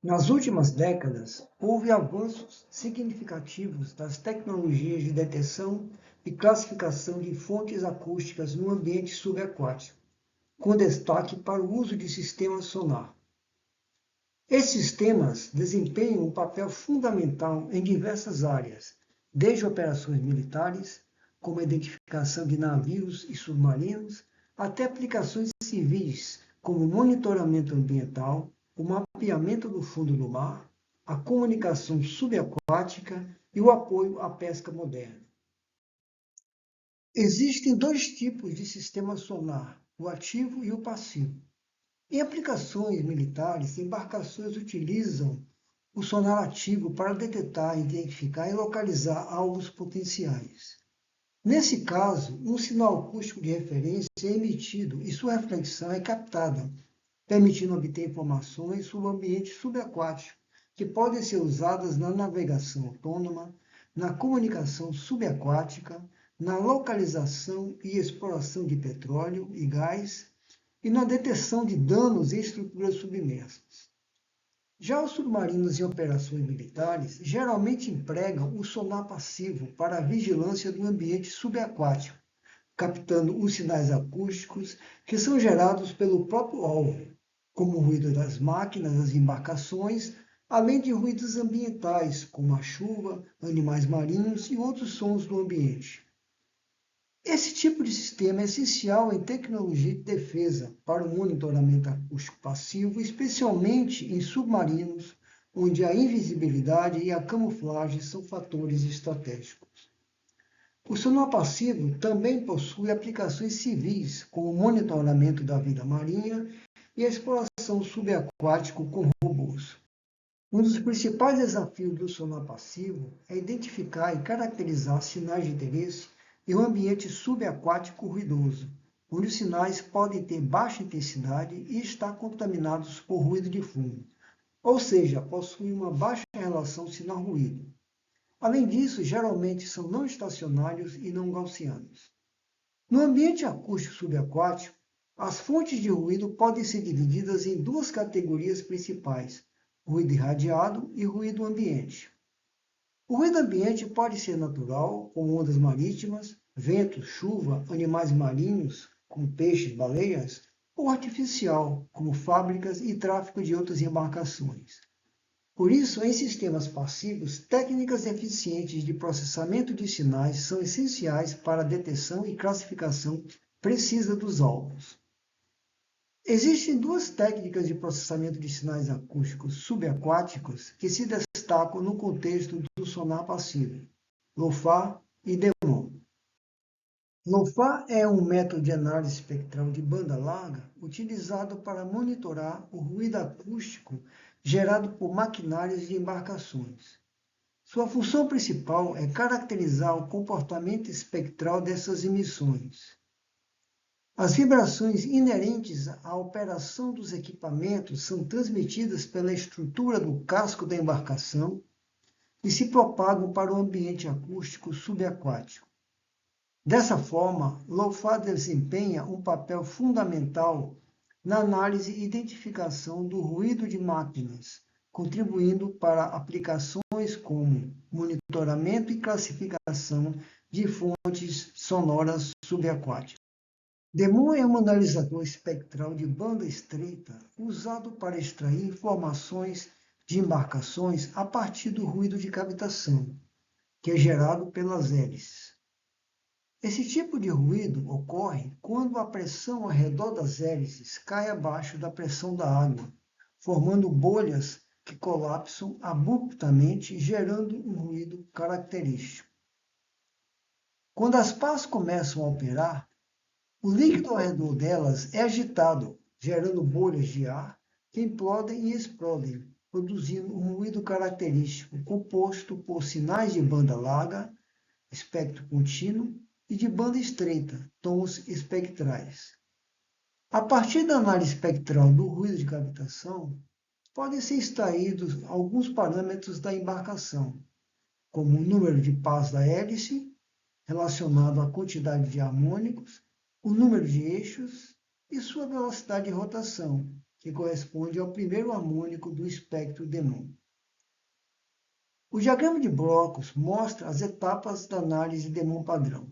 Nas últimas décadas, houve avanços significativos das tecnologias de detecção e classificação de fontes acústicas no ambiente subaquático, com destaque para o uso de sistemas sonar. Esses sistemas desempenham um papel fundamental em diversas áreas, desde operações militares, como a identificação de navios e submarinos, até aplicações civis, como monitoramento ambiental, o mapeamento do fundo do mar, a comunicação subaquática e o apoio à pesca moderna. Existem dois tipos de sistema sonar, o ativo e o passivo. Em aplicações militares, embarcações utilizam o sonar ativo para detectar, identificar e localizar alvos potenciais. Nesse caso, um sinal acústico de referência é emitido e sua reflexão é captada, permitindo obter informações sobre o ambiente subaquático, que podem ser usadas na navegação autônoma, na comunicação subaquática, na localização e exploração de petróleo e gás e na detecção de danos em estruturas submersas. Já os submarinos em operações militares geralmente empregam o sonar passivo para a vigilância do ambiente subaquático, captando os sinais acústicos que são gerados pelo próprio alvo, como o ruído das máquinas das embarcações, além de ruídos ambientais, como a chuva, animais marinhos e outros sons do ambiente. Esse tipo de sistema é essencial em tecnologia de defesa para o monitoramento acústico passivo, especialmente em submarinos, onde a invisibilidade e a camuflagem são fatores estratégicos. O sonar passivo também possui aplicações civis, como o monitoramento da vida marinha e a exploração subaquática com robôs. Um dos principais desafios do sonar passivo é identificar e caracterizar sinais de interesse em um ambiente subaquático ruidoso, onde os sinais podem ter baixa intensidade e estar contaminados por ruído de fundo, ou seja, possuem uma baixa relação sinal-ruído. Além disso, geralmente são não estacionários e não gaussianos. No ambiente acústico subaquático, as fontes de ruído podem ser divididas em duas categorias principais: ruído irradiado e ruído ambiente. O ruído ambiente pode ser natural, como ondas marítimas, ventos, chuva, animais marinhos, como peixes, baleias, ou artificial, como fábricas e tráfego de outras embarcações. Por isso, em sistemas passivos, técnicas eficientes de processamento de sinais são essenciais para a detecção e classificação precisa dos alvos. Existem duas técnicas de processamento de sinais acústicos subaquáticos que se destacam no contexto do sonar passivo: LOFAR e DEMON. LOFAR é um método de análise espectral de banda larga utilizado para monitorar o ruído acústico gerado por maquinários de embarcações. Sua função principal é caracterizar o comportamento espectral dessas emissões. As vibrações inerentes à operação dos equipamentos são transmitidas pela estrutura do casco da embarcação e se propagam para o ambiente acústico subaquático. Dessa forma, LOFAR desempenha um papel fundamental na análise e identificação do ruído de máquinas, contribuindo para aplicações como monitoramento e classificação de fontes sonoras subaquáticas. DEMON é um analisador espectral de banda estreita usado para extrair informações de embarcações a partir do ruído de cavitação, que é gerado pelas hélices. Esse tipo de ruído ocorre quando a pressão ao redor das hélices cai abaixo da pressão da água, formando bolhas que colapsam abruptamente, gerando um ruído característico. Quando as pás começam a operar, o líquido ao redor delas é agitado, gerando bolhas de ar que implodem e explodem, produzindo um ruído característico composto por sinais de banda larga, espectro contínuo, e de banda estreita, tons espectrais. A partir da análise espectral do ruído de cavitação, podem ser extraídos alguns parâmetros da embarcação, como o número de pás da hélice, relacionado à quantidade de harmônicos, o número de eixos e sua velocidade de rotação, que corresponde ao primeiro harmônico do espectro Demon. O diagrama de blocos mostra as etapas da análise Demon padrão.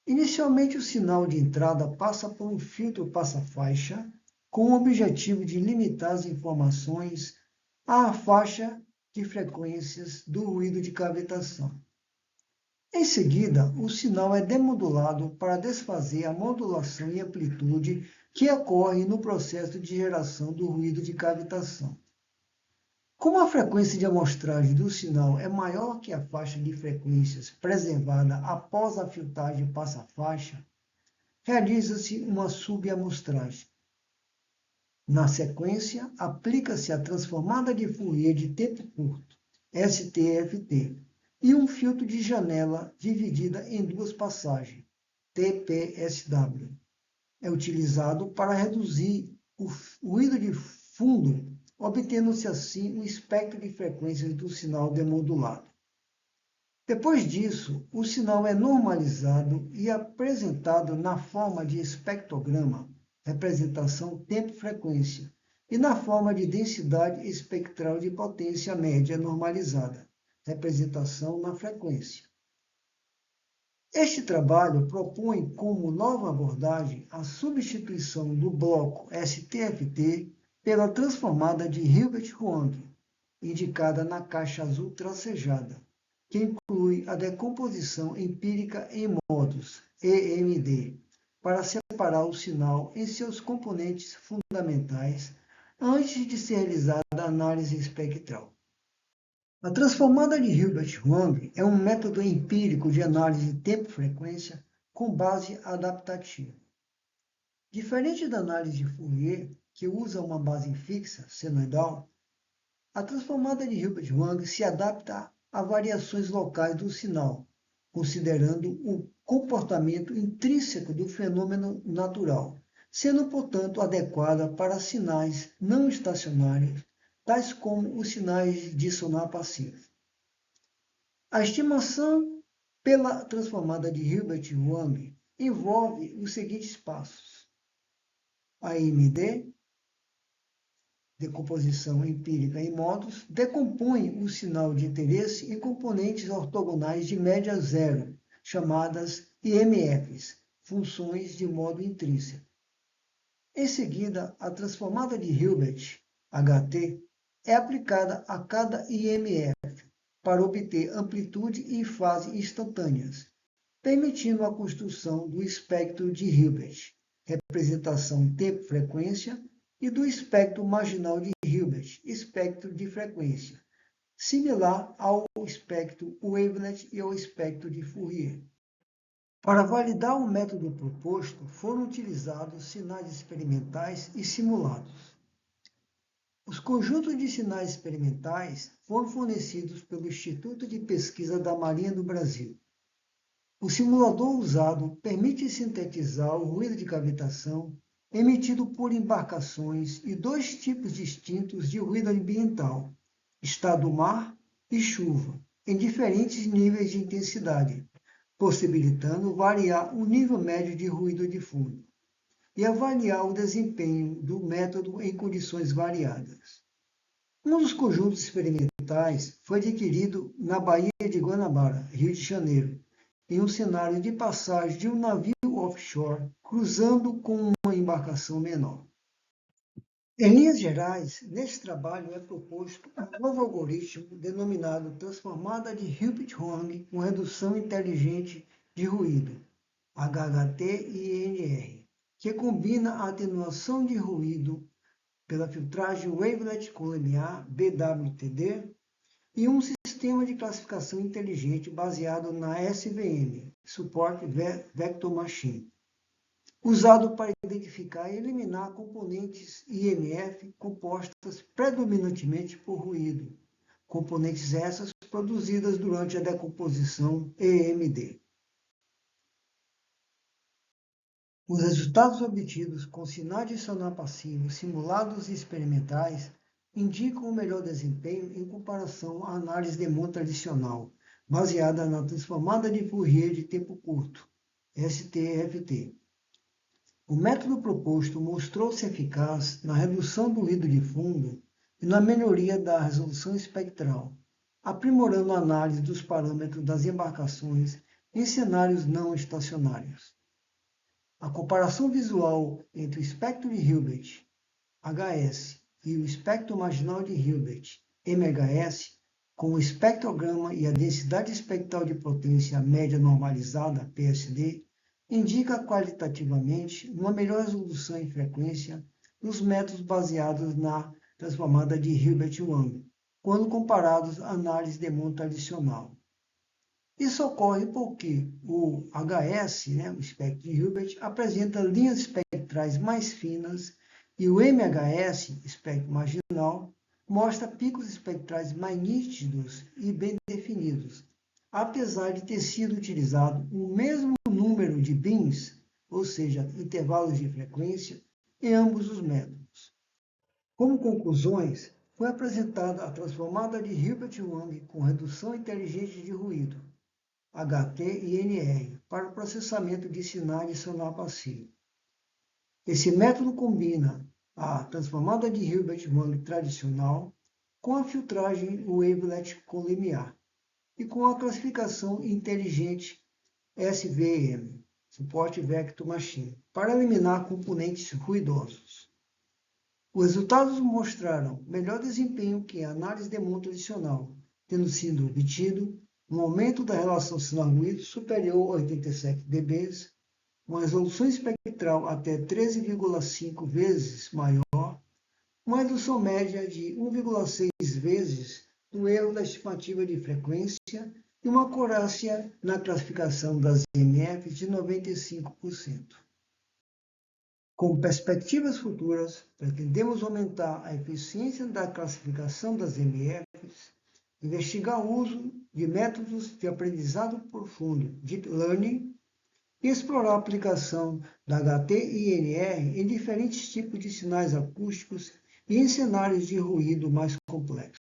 Inicialmente, o sinal de entrada passa por um filtro passa-faixa, com o objetivo de limitar as informações à faixa de frequências do ruído de cavitação. Em seguida, o sinal é demodulado para desfazer a modulação em amplitude que ocorre no processo de geração do ruído de cavitação. Como a frequência de amostragem do sinal é maior que a faixa de frequências preservada após a filtragem passa-faixa, realiza-se uma subamostragem. Na sequência, aplica-se a transformada de Fourier de tempo curto, STFT, e um filtro de janela dividida em duas passagens, TPSW. É utilizado para reduzir o ruído de fundo, obtendo-se assim um espectro de frequências do sinal demodulado. Depois disso, o sinal é normalizado e apresentado na forma de espectrograma, representação tempo-frequência, e na forma de densidade espectral de potência média normalizada, representação na frequência. Este trabalho propõe como nova abordagem a substituição do bloco STFT pela transformada de Hilbert-Huang, indicada na caixa azul tracejada, que inclui a decomposição empírica em modos, EMD, para separar o sinal em seus componentes fundamentais antes de ser realizada a análise espectral. A transformada de Hilbert-Huang é um método empírico de análise de tempo-frequência com base adaptativa. Diferente da análise de Fourier, que usa uma base fixa, senoidal, a transformada de Hilbert-Huang se adapta a variações locais do sinal, considerando o comportamento intrínseco do fenômeno natural, sendo, portanto, adequada para sinais não estacionários, tais como os sinais de sonar passivo. A estimação pela transformada de Hilbert-Huang envolve os seguintes passos: AMD, decomposição empírica em modos, decompõe o sinal de interesse em componentes ortogonais de média zero, chamadas IMFs, funções de modo intrínseco. Em seguida, a transformada de Hilbert, HT, é aplicada a cada IMF para obter amplitude e fase instantâneas, permitindo a construção do espectro de Hilbert, representação tempo-frequência, e do espectro marginal de Hilbert, espectro de frequência, similar ao espectro wavelet e ao espectro de Fourier. Para validar o método proposto, foram utilizados sinais experimentais e simulados. Os conjuntos de sinais experimentais foram fornecidos pelo Instituto de Pesquisa da Marinha do Brasil. O simulador usado permite sintetizar o ruído de cavitação emitido por embarcações e dois tipos distintos de ruído ambiental, estado do mar e chuva, em diferentes níveis de intensidade, possibilitando variar o nível médio de ruído de fundo e avaliar o desempenho do método em condições variadas. Um dos conjuntos experimentais foi adquirido na Baía de Guanabara, Rio de Janeiro, em um cenário de passagem de um navio offshore cruzando com uma embarcação menor. Em linhas gerais, neste trabalho é proposto um novo algoritmo denominado transformada de Hilbert-Huang com redução inteligente de ruído, HHT-INR, que combina a atenuação de ruído pela filtragem wavelet colinear, BWTD, e um sistema de classificação inteligente baseado na SVM, Support Vector Machine, usado para identificar e eliminar componentes IMF compostas predominantemente por ruído, componentes essas produzidas durante a decomposição EMD. Os resultados obtidos com sinais de sonar passivo simulados e experimentais indicam o melhor desempenho em comparação à análise Demon tradicional, baseada na transformada de Fourier de tempo curto, STFT. O método proposto mostrou-se eficaz na redução do ruído de fundo e na melhoria da resolução espectral, aprimorando a análise dos parâmetros das embarcações em cenários não estacionários. A comparação visual entre o espectro de Hilbert, HS, e o espectro marginal de Hilbert, MHS, com o espectrograma e a densidade espectral de potência média normalizada, PSD, indica qualitativamente uma melhor resolução e frequência nos métodos baseados na transformada de Hilbert-Wang, quando comparados à análise de Demont tradicional. Isso ocorre porque o HS, o espectro de Hilbert, apresenta linhas espectrais mais finas e o MHS, espectro marginal, mostra picos espectrais mais nítidos e bem definidos, apesar de ter sido utilizado o mesmo número de bins, ou seja, intervalos de frequência, em ambos os métodos. Como conclusões, foi apresentada a transformada de Hilbert-Wang com redução inteligente de ruído, HT e NR, para o processamento de sinais de sonar passivo. Esse método combina a transformada de Hilbert-Wang tradicional com a filtragem wavelet com limiar e com a classificação inteligente SVM, Support Vector Machine, para eliminar componentes ruidosos. Os resultados mostraram melhor desempenho que a análise de Demont tradicional, tendo sido obtido um aumento da relação sinal-ruído superior a 87 dB, uma resolução espectral até 13,5 vezes maior, uma redução média de 1,6 vezes no erro da estimativa de frequência e uma acurácia na classificação das EMFs de 95%. Com perspectivas futuras, pretendemos aumentar a eficiência da classificação das EMFs, investigar o uso de métodos de aprendizado profundo, Deep Learning, e explorar a aplicação da HT e NR em diferentes tipos de sinais acústicos e em cenários de ruído mais complexos.